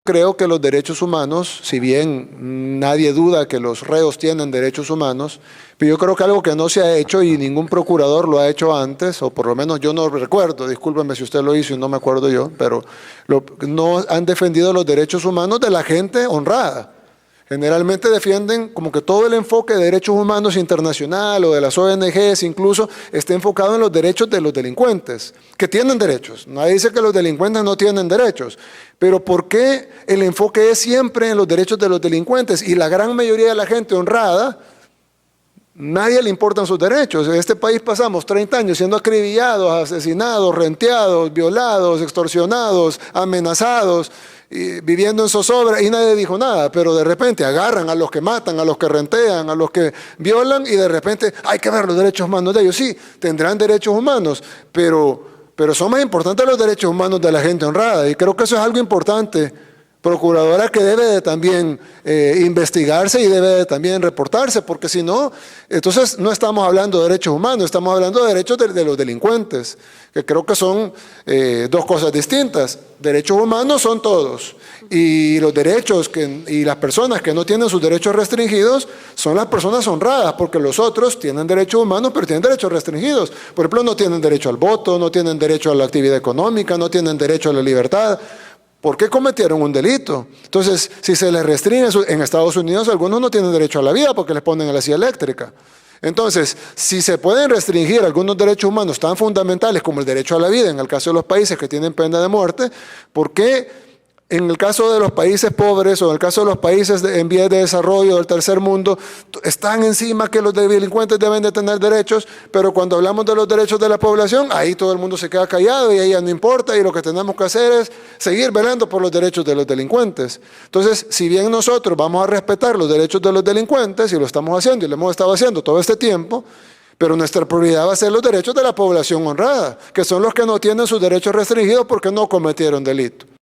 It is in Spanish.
Creo que los derechos humanos, si bien nadie duda que los reos tienen derechos humanos, pero yo creo que algo que no se ha hecho y ningún procurador lo ha hecho antes, o por lo menos yo no recuerdo, discúlpeme si usted lo hizo y no me acuerdo yo, pero no han defendido los derechos humanos de la gente honrada. Generalmente defienden como que todo el enfoque de derechos humanos internacional o de las ONGs incluso está enfocado en los derechos de los delincuentes, que tienen derechos. Nadie dice que los delincuentes no tienen derechos, pero ¿por qué el enfoque es siempre en los derechos de los delincuentes? Y la gran mayoría de la gente honrada, nadie le importan sus derechos. En este país pasamos 30 años siendo acribillados, asesinados, renteados, violados, extorsionados, amenazados, viviendo en zozobra y nadie dijo nada, pero de repente agarran a los que matan, a los que rentean, a los que violan y de repente hay que ver los derechos humanos de ellos. Sí, tendrán derechos humanos, pero son más importantes los derechos humanos de la gente honrada y creo que eso es algo importante, procuradora, que debe de también investigarse y debe de también reportarse, porque si no, entonces no estamos hablando de derechos humanos, estamos hablando de derechos de los delincuentes, que creo que son dos cosas distintas. Derechos humanos son todos, y los derechos y las personas que no tienen sus derechos restringidos son las personas honradas, porque los otros tienen derechos humanos, pero tienen derechos restringidos. Por ejemplo, no tienen derecho al voto, no tienen derecho a la actividad económica, no tienen derecho a la libertad. ¿Por qué cometieron un delito? Entonces, si se les restringe, en Estados Unidos algunos no tienen derecho a la vida porque les ponen a la silla eléctrica. Entonces, si se pueden restringir algunos derechos humanos tan fundamentales como el derecho a la vida, en el caso de los países que tienen pena de muerte, ¿por qué en el caso de los países pobres o en el caso de los países en vías de desarrollo del tercer mundo están encima que los delincuentes deben de tener derechos, pero cuando hablamos de los derechos de la población, ahí todo el mundo se queda callado y ahí ya no importa y lo que tenemos que hacer es seguir velando por los derechos de los delincuentes? Entonces, si bien nosotros vamos a respetar los derechos de los delincuentes y lo estamos haciendo y lo hemos estado haciendo todo este tiempo, pero nuestra prioridad va a ser los derechos de la población honrada, que son los que no tienen sus derechos restringidos porque no cometieron delito.